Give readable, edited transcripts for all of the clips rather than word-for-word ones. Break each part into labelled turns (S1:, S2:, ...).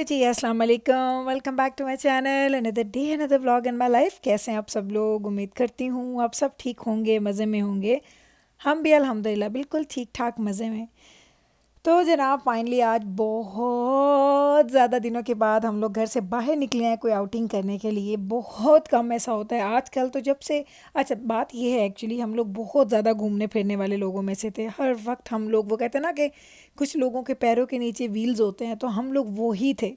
S1: जी, अस्सलाम वालेकुम। Welcome back to my channel. Another day another vlog in my life. कैसे हैं आप सब लोग? उम्मीद करती हूँ आप सब ठीक होंगे, मज़े में होंगे। हम भी अल्हम्दुलिल्लाह बिल्कुल ठीक ठाक मज़े में। तो जनाब फाइनली आज बहुत ज़्यादा दिनों के बाद हम लोग घर से बाहर निकले हैं कोई आउटिंग करने के लिए। बहुत कम ऐसा होता है आजकल तो जब से। अच्छा, बात ये है एक्चुअली हम लोग बहुत ज़्यादा घूमने फिरने वाले लोगों में से थे। हर वक्त हम लोग, वो कहते हैं ना कि कुछ लोगों के पैरों के नीचे व्हील्स होते हैं, तो हम लोग वो ही थे।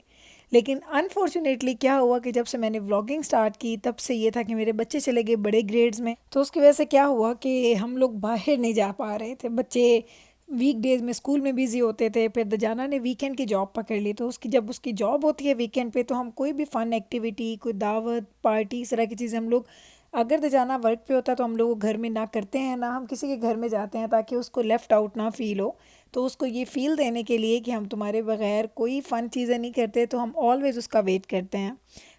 S1: लेकिन अनफॉर्चुनेटली क्या हुआ कि जब से मैंने व्लॉगिंग स्टार्ट की तब से ये था कि मेरे बच्चे चले गए बड़े ग्रेड्स में, तो उसकी वजह से क्या हुआ कि हम लोग बाहर नहीं जा पा रहे थे। बच्चे वीकडेज में स्कूल में बिजी होते थे, फिर दजाना ने वीकेंड की जॉब पकड़ ली, तो उसकी जब उसकी जॉब होती है वीकेंड पे तो हम कोई भी फ़न एक्टिविटी, कोई दावत पार्टी, इस तरह की चीज़ें हम लोग, अगर दजाना वर्क पे होता है तो हम लोग वो घर में ना करते हैं, ना हम किसी के घर में जाते हैं ताकि उसको लेफ़्ट आउट ना फील हो। तो उसको ये फ़ील देने के लिए कि हम तुम्हारे बगैर कोई फ़न चीज़ें नहीं करते, तो हम ऑलवेज़ उसका वेट करते हैं।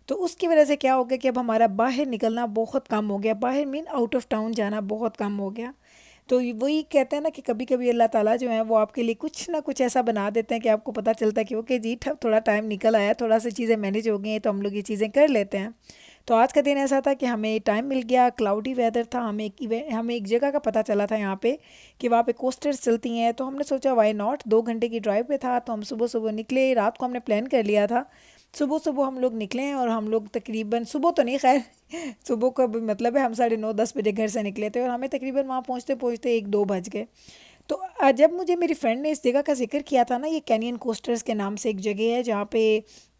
S1: तो उसकी वजह से क्या हो गया कि अब हमारा बाहर निकलना बहुत कम हो गया। बाहर मीन आउट ऑफ टाउन जाना बहुत कम हो गया। तो वही कहते हैं ना कि कभी कभी अल्लाह ताला जो है वो आपके लिए कुछ ना कुछ ऐसा बना देते हैं कि आपको पता चलता है कि ओके जी, थोड़ा टाइम निकल आया, थोड़ा सी चीज़ें मैनेज हो गई हैं, तो हम लोग ये चीज़ें कर लेते हैं। तो आज का दिन ऐसा था कि हमें टाइम मिल गया, क्लाउडी वेदर था, हमें एक जगह का पता चला था यहाँ पे कि वहाँ पे कोस्टर्स चलती हैं, तो हमने सोचा वाई नॉट। 2 घंटे की ड्राइव पे था, तो हम सुबह सुबह निकले। रात को हमने प्लान कर लिया था, सुबह सुबह हम लोग निकले हैं। और हम लोग तकरीबन सुबह तो नहीं, खैर सुबह का भी मतलब है हम 9:30-10 बजे घर से निकले थे और हमें तकरीबन वहाँ पहुँचते पहुँचते 1-2 बज गए। तो जब मुझे मेरी फ्रेंड ने इस जगह का जिक्र किया था ना, ये कैनियन कोस्टर्स के नाम से एक जगह है जहाँ पे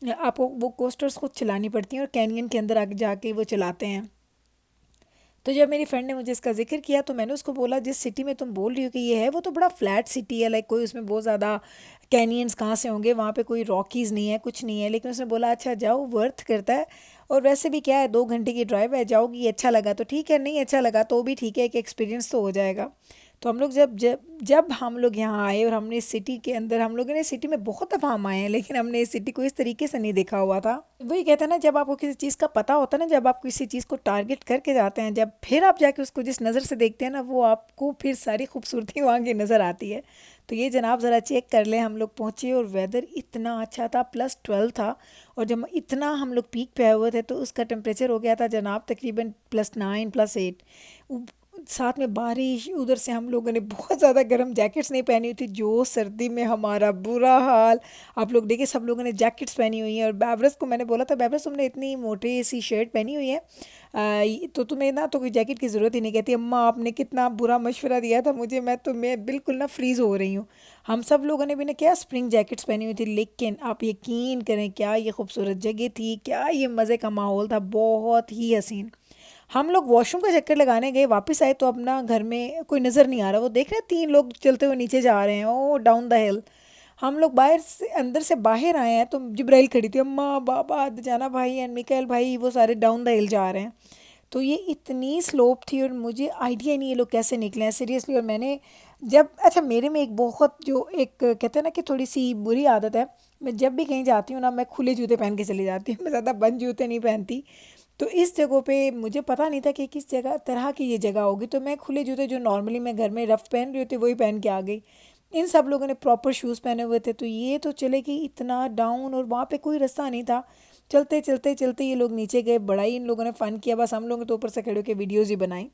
S1: आपको वो कोस्टर्स खुद चलानी पड़ती हैं और कैनियन के अंदर आगे जाके वो चलाते हैं। तो जब मेरी फ्रेंड ने मुझे इसका जिक्र किया तो मैंने उसको बोला, जिस सिटी में तुम बोल रही हो कि ये है, वो तो बड़ा फ्लैट सिटी है, लाइक कोई उसमें बहुत ज़्यादा कैनियंस कहाँ से होंगे, वहाँ पे कोई रॉकीज़ नहीं है, कुछ नहीं है। लेकिन उसने बोला अच्छा जाओ, वर्थ करता है। और वैसे भी क्या है, 2 घंटे की ड्राइव है, जाओगी, अच्छा लगा तो ठीक है, नहीं अच्छा लगा तो भी ठीक है, एक एक्सपीरियंस तो हो जाएगा। तो हम लोग जब जब जब हम लोग यहाँ आए और हमने इस सिटी के अंदर, हम लोगों ने सिटी में बहुत दफ़ा हम आए हैं लेकिन हमने इस सिटी को इस तरीके से नहीं देखा हुआ था। वही कहते हैं ना, जब आपको किसी चीज़ का पता होता है ना, जब आप किसी चीज़ को टारगेट करके जाते हैं, जब फिर आप जाके उसको जिस नज़र से देखते हैं ना, वो आपको फिर सारी खूबसूरती वहाँ की नज़र आती है। तो ये जनाब ज़रा चेक कर लें। हम लोग पहुँचे और वेदर इतना अच्छा था, +12 था। और जब इतना हम लोग पीक पे आए हुए थे तो उसका टेम्परेचर हो गया था जनाब तकरीबन +9 +8। साथ में बारिश, उधर से हम लोगों ने बहुत ज़्यादा गर्म जैकेट्स नहीं पहनी हुई थी, जो सर्दी में हमारा बुरा हाल। आप लोग देखिए, सब लोगों ने जैकेट्स पहनी हुई हैं। और बैबरस को मैंने बोला था, बैबरस तुमने इतनी मोटी सी शर्ट पहनी हुई है, तो तुम्हें ना तो कोई जैकेट की ज़रूरत ही नहीं। कहती अम्मा आपने कितना बुरा मशवरा दिया था मुझे, मैं बिल्कुल ना फ्रीज़ हो रही हूँ। हम सब लोगों ने भी ना क्या स्प्रिंग जैकेट्स पहनी हुई थी, लेकिन आप यकीन करें क्या ये खूबसूरत जगह थी, क्या ये मज़े का माहौल था, बहुत ही हसीन। हम लोग वॉशरूम का चक्कर लगाने गए, वापस आए तो अपना घर में कोई नज़र नहीं आ रहा। वो देख रहे हैं 3 लोग चलते हुए नीचे जा रहे हैं, ओ डाउन द हिल। हम लोग बाहर से, अंदर से बाहर आए हैं तो जिब्राइल खड़ी थी, अम्मा बाबा जाना भाई एंड मिकाइल भाई, वो सारे डाउन द हिल जा रहे हैं। तो ये इतनी स्लोप थी और मुझे आइडिया नहीं ये लोग कैसे निकले हैं सीरियसली। और मैंने जब, अच्छा मेरे में एक बहुत जो एक कहते हैं ना कि थोड़ी सी बुरी आदत है, मैं जब भी कहीं जाती हूँ ना, मैं खुले जूते पहन के चली जाती हूँ, मैं ज़्यादा बंद जूते नहीं पहनती। तो इस जगह पे मुझे पता नहीं था कि किस जगह तरह की ये जगह होगी, तो मैं खुले जूते जो नॉर्मली मैं घर में रफ पहन रही होती वही पहन के आ गई। इन सब लोगों ने प्रॉपर शूज़ पहने हुए थे, तो ये तो चले गई इतना डाउन और वहाँ पे कोई रास्ता नहीं था। चलते चलते चलते ये लोग नीचे गए, बड़ा ही इन लोगों ने फ़न किया, बस हम लोगों ने तो ऊपर से खड़े होकर वीडियोज़ ही बनाई।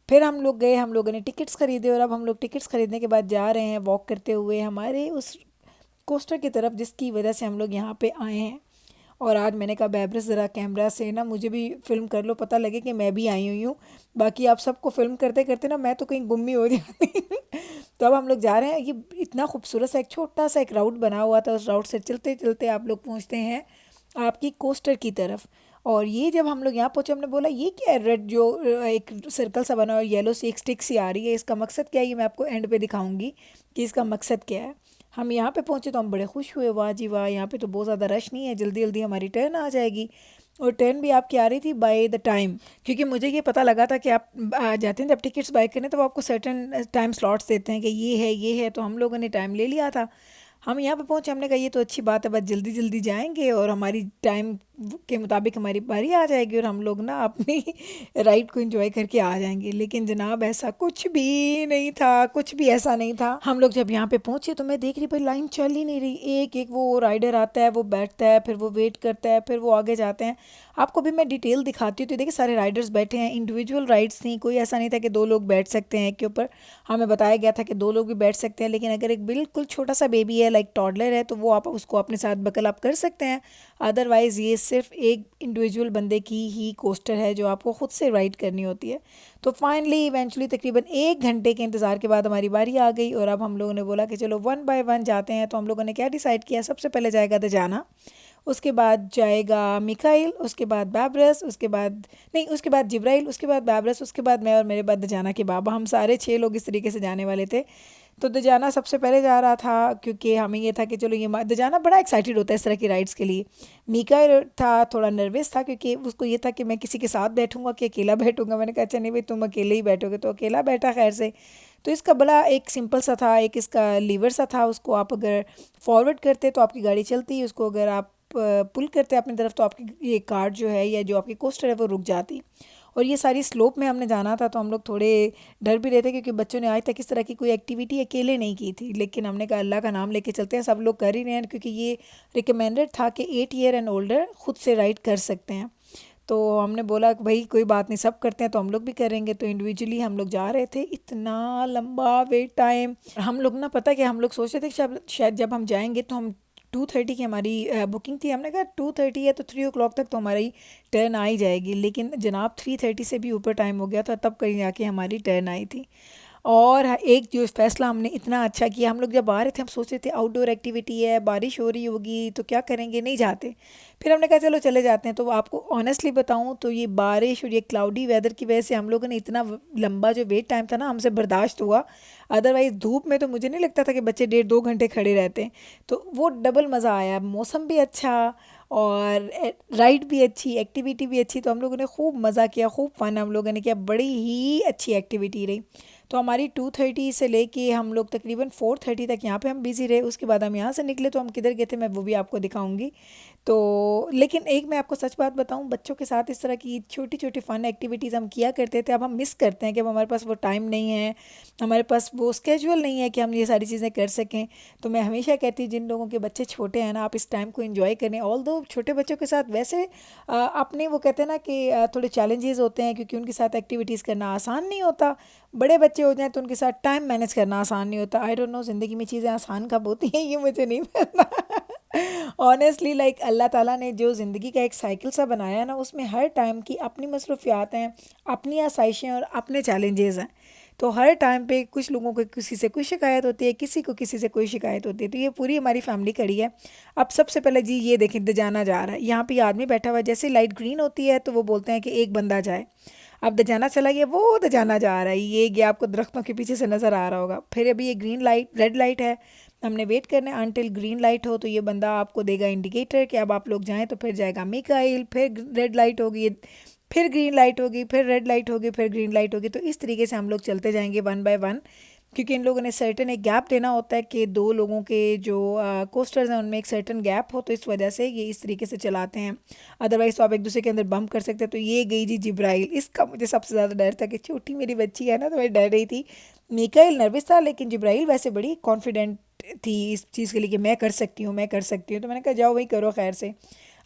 S1: फिर हम लोग गए, हम लोगों ने टिकट्स खरीदे और अब हम लोग टिकट्स खरीदने के बाद जा रहे हैं वॉक करते हुए हमारे उस कोस्टर की तरफ जिसकी वजह से हम लोग यहाँ पे आए हैं। और आज मैंने कहा बैबरस ज़रा कैमरा से ना मुझे भी फ़िल्म कर लो, पता लगे कि मैं भी आई हुई हूँ। बाकी आप सबको फ़िल्म करते करते ना मैं तो कहीं गुम ही हो जाती। तो अब हम लोग जा रहे हैं, ये इतना खूबसूरत सा एक छोटा सा एक राउट बना हुआ था, उस राउट से चलते चलते आप लोग पहुँचते हैं आपकी कोस्टर की तरफ। और ये जब हम लोग यहाँ पहुँचे, हमने बोला ये क्या है, रेड जो एक सर्कल सा बना हुआ है, येलो सी एक स्टिक सी आ रही है, इसका मकसद क्या है, ये मैं आपको एंड पे दिखाऊंगी कि इसका मकसद क्या है। हम यहाँ पे पहुँचे तो हम बड़े खुश हुए, वाह जी वाह, यहाँ पे तो बहुत ज़्यादा रश नहीं है, जल्दी जल्दी हमारी टर्न आ जाएगी। और टर्न भी आपकी आ रही थी बाय द टाइम, क्योंकि मुझे ये पता लगा था कि आप जाते हैं जब टिकट्स बाय करने तो वो आपको सर्टन टाइम स्लॉट्स देते हैं कि ये है, तो हम लोगों ने टाइम ले लिया था। हम यहाँ पे पहुँचे, हमने कहा ये तो अच्छी बात है, बस जल्दी जल्दी जाएंगे और हमारी टाइम के मुताबिक हमारी बारी आ जाएगी और हम लोग ना अपनी राइड को एंजॉय करके आ जाएंगे। लेकिन जनाब ऐसा कुछ भी नहीं था, कुछ भी ऐसा नहीं था। हम लोग जब यहाँ पे पहुंचे तो मैं देख रही भाई लाइन चल ही नहीं रही, एक एक वो राइडर आता है, वो बैठता है, फिर वो वेट करता है, फिर वो आगे जाते हैं। आपको भी मैं डिटेल दिखाती हूँ। तो देखिए सारे राइडर्स बैठे हैं, इंडिविजुअल राइड्स थी, कोई ऐसा नहीं था कि दो लोग बैठ सकते हैं एक के ऊपर। हमें बताया गया था कि दो लोग भी बैठ सकते हैं, लेकिन अगर एक बिल्कुल छोटा सा बेबी है लाइक टॉडलर है तो वो आप उसको अपने साथ बकल अप कर सकते हैं। अदरवाइज़ ये सिर्फ एक इंडिविजुअल बंदे की ही कोस्टर है जो आपको ख़ुद से राइड करनी होती है। तो फाइनली इवेंचुअली तकरीबन 1 घंटे के इंतज़ार के बाद हमारी बारी आ गई और अब हम लोगों ने बोला कि चलो 1 बाय 1 जाते हैं। तो हम लोगों ने क्या डिसाइड किया, सबसे पहले जाएगा दजाना, उसके बाद जाएगा मिकाइल, उसके बाद बैबरस, उसके बाद नहीं, उसके बाद जिब्राइल, उसके बाद बैबरस, उसके बाद मैं और मेरे बाद दजाना के बाबा। हम सारे 6 लोग इस तरीके से जाने वाले थे। तो दजाना सबसे पहले जा रहा था क्योंकि हमें ये था कि चलो ये दजाना बड़ा एक्साइटेड होता है इस तरह की राइड्स के लिए। मीका था थोड़ा नर्वस था क्योंकि उसको ये था कि मैं किसी के साथ बैठूंगा कि अकेला बैठूंगा। मैंने कहा अच्छा नहीं भाई तुम अकेले ही बैठोगे, तो अकेला बैठा खैर से। तो इसका बड़ा एक सिंपल सा था, एक इसका लीवर सा था, उसको आप अगर फॉरवर्ड करते तो आपकी गाड़ी चलती, उसको अगर आप पुल करते अपनी तरफ तो आपकी ये कार जो है या जो आपकी कोस्टर है वो रुक जाती। और ये सारी स्लोप में हमने जाना था तो हम लोग थोड़े डर भी रहे थे क्योंकि बच्चों ने आज तक इस तरह की कोई एक्टिविटी अकेले नहीं की थी। लेकिन हमने कहा अल्लाह का नाम लेके चलते हैं, सब लोग कर ही रहे हैं क्योंकि ये रिकमेंडेड था कि 8 ईयर एंड ओल्डर खुद से राइड कर सकते हैं। तो हमने बोला कि भाई कोई बात नहीं, सब करते हैं तो हम लोग भी करेंगे। तो इंडिविजुअली हम लोग जा रहे थे, इतना लंबा वेट टाइम। हम लोग ना पता कि हम लोग सोच रहे थे कि शायद जब हम जाएंगे तो हम 2:30 की हमारी बुकिंग थी। हमने कहा 2:30 है तो 3 o'clock तक तो हमारी टर्न आ ही जाएगी। लेकिन जनाब 3:30 से भी ऊपर टाइम हो गया था, तब कहीं जाके हमारी टर्न आई थी। और एक जो फैसला हमने इतना अच्छा किया, हम लोग जब आ रहे थे हम सोच रहे थे आउटडोर एक्टिविटी है, बारिश हो रही होगी तो क्या करेंगे, नहीं जाते। फिर हमने कहा चलो चले जाते हैं। तो आपको ऑनेस्टली बताऊं तो ये बारिश और ये क्लाउडी वेदर की वजह से हम लोगों ने इतना लंबा जो वेट टाइम था ना हमसे बर्दाश्त हुआ। अदरवाइज़ धूप में तो मुझे नहीं लगता था कि बच्चे 1.5-2 घंटे खड़े रहते हैं। तो वो डबल मज़ा आया, मौसम भी अच्छा और राइड भी अच्छी, एक्टिविटी भी अच्छी। तो हम लोगों ने खूब मज़ा किया, खूब फन हम लोगों ने किया, बड़ी ही अच्छी एक्टिविटी रही। तो हमारी 2:30 से लेके हम लोग तकरीबन 4:30 तक यहाँ पे हम बिज़ी रहे। उसके बाद हम यहाँ से निकले तो हम किधर गए थे मैं वो भी आपको दिखाऊंगी। तो लेकिन एक मैं आपको सच बात बताऊं, बच्चों के साथ इस तरह की छोटी छोटी फ़न एक्टिविटीज़ हम किया करते थे। अब हम मिस करते हैं कि अब हमारे पास वो टाइम नहीं है, हमारे पास वो स्केजुअल नहीं है कि हम ये सारी चीज़ें कर सकें। तो मैं हमेशा कहती हूँ जिन लोगों के बच्चे छोटे हैं ना, आप इस टाइम को एंजॉय करें। ऑल दो छोटे बच्चों के साथ वैसे अपने वो कहते हैं ना कि थोड़े चैलेंजेस होते हैं क्योंकि उनके साथ एक्टिविटीज़ करना आसान नहीं होता। बड़े बच्चे हो जाएं तो उनके साथ टाइम मैनेज करना आसान नहीं होता। आई डोंट नो ज़िंदगी में चीज़ें आसान कब होती हैं, ये मुझे नहीं पता। ऑनेस्टली लाइक अल्लाह ताला ने जो ज़िंदगी का एक साइकिल सा बनाया है ना, उसमें हर टाइम की अपनी मसरूफियात हैं, अपनी आसाइशें और अपने चैलेंजेस हैं। तो हर टाइम पे कुछ लोगों को किसी से कोई शिकायत होती है, किसी को किसी से कोई शिकायत होती है। तो ये पूरी हमारी फैमिली खड़ी है। अब सबसे पहले जी ये देखें, दजाना जा रहा है, यहाँ पे आदमी बैठा हुआ है, जैसे लाइट ग्रीन होती है तो वो बोलते हैं कि एक बंदा जाए। अब दजाना चला गया, वो दजाना जा रहा है, ये गया, आपको दरख्तों के पीछे से नज़र आ रहा होगा। फिर अभी ये ग्रीन लाइट, रेड लाइट है, हमने वेट करना है अनटिल ग्रीन लाइट हो। तो ये बंदा आपको देगा इंडिकेटर कि अब आप लोग जाएं। तो फिर जाएगा मिकाइल, फिर रेड लाइट होगी, फिर ग्रीन लाइट होगी, फिर रेड लाइट होगी, फिर ग्रीन लाइट होगी। तो इस तरीके से हम लोग चलते जाएंगे 1 बाय 1, क्योंकि इन लोगों ने सर्टन एक गैप देना होता है कि दो लोगों के जो कोस्टर्स हैं उनमें एक सर्टन गैप हो। तो इस वजह से ये इस तरीके से चलाते हैं। अदरवाइज़ तो आप एक दूसरे के अंदर बम्प कर सकते हैं। तो ये गई जी जिब्राइल, इसका मुझे सबसे ज़्यादा डर था कि छोटी मेरी बच्ची है ना, तो मैं डर रही थी। मीकाइल नर्वस था लेकिन जिब्राइल वैसे बड़ी कॉन्फिडेंट थी इस चीज़ के लिए कि मैं कर सकती हूँ, मैं कर सकती हूँ। तो मैंने कहा जाओ वही करो खैर से।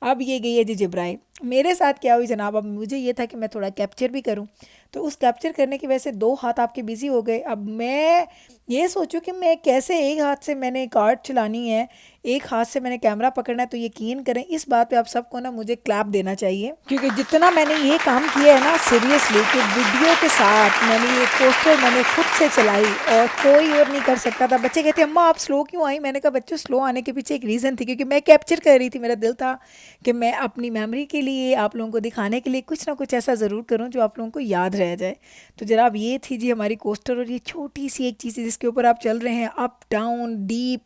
S1: अब ये गई है जी जिब्राइल। मेरे साथ क्या हुई जनाब, अब मुझे ये था कि मैं थोड़ा कैप्चर भी करूं। तो उस कैप्चर करने की वजह से 2 हाथ आपके बिजी हो गए। अब मैं ये सोचूं कि मैं कैसे, एक हाथ से मैंने कार्ड चलानी है, एक हाथ से मैंने कैमरा पकड़ना है। तो यकीन करें इस बात पे आप सबको ना मुझे क्लैप देना चाहिए, क्योंकि जितना मैंने ये काम किया है ना सीरियसली, कि वीडियो के साथ मैंने ये पोस्टर मैंने खुद से चलाई और कोई और नहीं कर सकता था। बच्चे कहते अम्मा आप स्लो क्यों आई? मैंने कहा बच्चों स्लो आने के पीछे एक रीज़न थी, क्योंकि मैं कैप्चर कर रही थी। मेरा दिल था कि मैं अपनी मेमोरी के लिए, आप लोगों को दिखाने के लिए कुछ ना कुछ ऐसा ज़रूर करूं जो आप लोगों को याद रह जाए। तो जनाब ये थी जी हमारी कोस्टर, और ये छोटी सी एक चीज़ है जिसके ऊपर आप चल रहे हैं, अप डाउन डीप,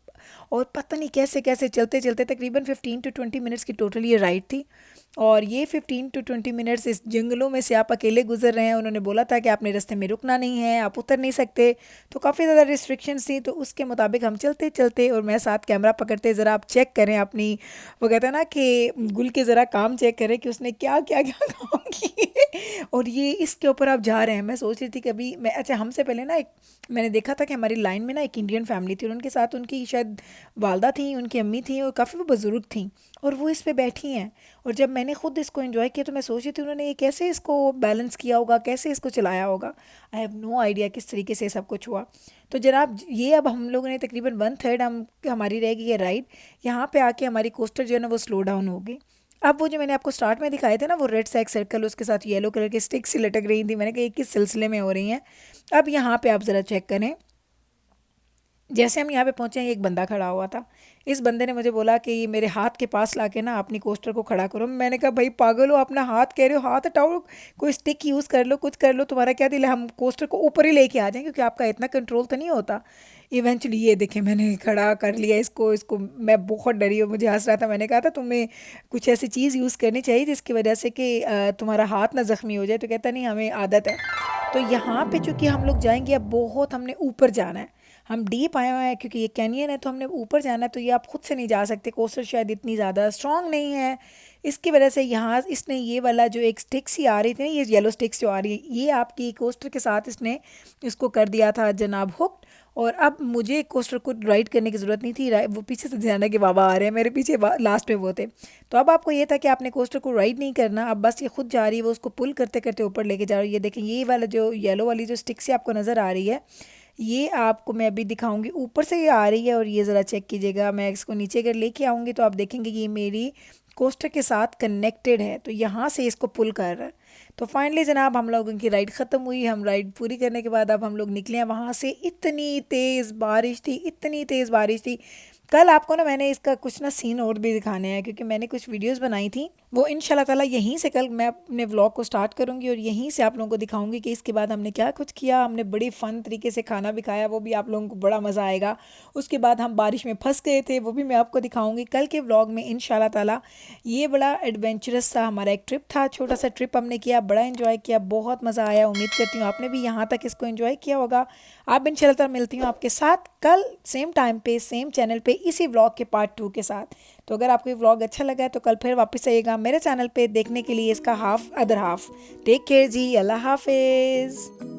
S1: और पता नहीं कैसे कैसे चलते चलते तकरीबन 15 to 20 मिनट्स की टोटल ये राइड थी। और ये 15 to 20 मिनट्स इस जंगलों में से आप अकेले गुजर रहे हैं। उन्होंने बोला था कि आपने रास्ते में रुकना नहीं है, आप उतर नहीं सकते, तो काफ़ी ज़्यादा रिस्ट्रिक्शंस थी। तो उसके मुताबिक हम चलते चलते और मैं साथ कैमरा पकड़ते, ज़रा आप चेक करें अपनी, वो कहते हैं ना कि गुल के ज़रा काम चेक करें कि उसने क्या क्या क्या काम किए और ये इसके ऊपर आप जा रहे हैं। मैं सोच रही थी कि अभी मैं, अच्छा हमसे पहले ना एक मैंने देखा था कि हमारी लाइन में ना एक इंडियन फैमिली थी और उनके साथ उनकी शायद वालदा थी, उनकी अम्मी थी और काफ़ी वो बुज़ुर्ग थी और वो इस पे बैठी हैं। और जब मैंने खुद इसको एंजॉय किया तो मैं सोच रही थी उन्होंने ये कैसे इसको बैलेंस किया होगा, कैसे इसको चलाया होगा। आई हैव नो आइडिया किस तरीके से सब कुछ हुआ। तो जनाब ये अब हम लोगों ने तकरीबन 1/3 हम हमारी रहेगी ये राइड। यहाँ पे आके हमारी कोस्टर जो है ना वो स्लो डाउन हो गई। अब वो जो मैंने आपको स्टार्ट में दिखाए थे ना वो रेड सैक सर्कल, उसके साथ येलो कलर के स्टिक्स सी लटक रही थी, मैंने कहा ये किस सिलसिले में हो रही हैं। अब यहाँ पे आप ज़रा चेक करें, जैसे हम यहाँ पे पहुँचे हैं एक बंदा खड़ा हुआ था। इस बंदे ने मुझे बोला कि ये मेरे हाथ के पास लाके ना अपनी कोस्टर को खड़ा करो। मैंने कहा भाई पागल हो, अपना हाथ कह रहे हो, हाथ हटाओ, कोई स्टिक यूज़ कर लो, कुछ कर लो, तुम्हारा क्या दिल है हम कोस्टर को ऊपर ही लेके आ जाएं, क्योंकि आपका इतना कंट्रोल तो नहीं होता। इवेंचुअली ये देखें मैंने खड़ा कर लिया इसको इसको मैं बहुत डरी और मुझे हंस रहा था। मैंने कहा था तुम्हें कुछ ऐसी चीज़ यूज़ करनी चाहिए जिसकी वजह से कि तुम्हारा हाथ ना ज़ख्मी हो जाए। तो कहता नहीं हमें आदत है। तो यहाँ पे चूँकि हम लोग जाएंगे अब बहुत हमने ऊपर जाना है, हम डीप आए हुए हैं क्योंकि ये कैनियन है तो हमने ऊपर जाना है। तो ये आप खुद से नहीं जा सकते, कोस्टर शायद इतनी ज़्यादा स्ट्रॉन्ग नहीं है, इसकी वजह से यहाँ इसने ये वाला जो एक स्टिक्स ही आ रही थी ना, ये येलो स्टिक्स जो आ रही है ये आपकी कोस्टर के साथ इसने इसको कर दिया था जनाब हुक्ड। और अब मुझे कोस्टर को राइड करने की ज़रूरत नहीं थी, वो पीछे से ध्यान है कि बाबा आ रहे हैं मेरे पीछे, लास्ट में वो थे। तो अब आपको ये था कि आपने कोस्टर को राइड नहीं करना, अब बस ये खुद जा रही है, वो उसको पुल करते करते ऊपर लेके जा रही है। ये देखें ये वाला जो येलो वाली जो स्टिक से आपको नज़र आ रही है, ये आपको मैं अभी दिखाऊंगी, ऊपर से ये आ रही है। और ये ज़रा चेक कीजिएगा, मैं इसको नीचे अगर लेके आऊँगी तो आप देखेंगे ये मेरी कोस्टर के साथ कनेक्टेड है, तो यहाँ से इसको पुल कर रहा है। तो फाइनली जनाब हम लोगों की राइड ख़त्म हुई। हम राइड पूरी करने के बाद अब हम लोग निकले हैं वहाँ से। इतनी तेज़ बारिश थी, इतनी तेज़ बारिश थी। कल आपको ना मैंने इसका कुछ ना सीन और भी दिखाने हैं, क्योंकि मैंने कुछ वीडियोस बनाई थी, वो इंशाल्लाह ताला यहीं से कल मैं अपने व्लॉग को स्टार्ट करूँगी और यहीं से आप लोगों को दिखाऊंगी कि इसके बाद हमने क्या कुछ किया। हमने बड़ी फ़न तरीके से खाना भी खाया, वो भी आप लोगों को बड़ा मज़ा आएगा। उसके बाद हम बारिश में फंस गए थे, वो भी मैं आपको दिखाऊंगी कल के व्लॉग में इंशाल्लाह ताला। ये बड़ा एडवेंचरस सा हमारा एक ट्रिप था, छोटा सा ट्रिप हमने किया, बड़ा इन्जॉय किया, बहुत मज़ा आया। उम्मीद करती हूँ आपने भी यहाँ तक इसको इन्जॉय किया होगा। आप इंशाल्लाह ताला मिलती हूँ आपके साथ कल सेम टाइम पे सेम चैनल पे इसी व्लॉग के पार्ट 2 के साथ। तो अगर आपको ये व्लॉग अच्छा लगा है तो कल फिर वापस आइएगा मेरे चैनल पे देखने के लिए इसका half other half. Take care जी, अल्लाह हाफिज़।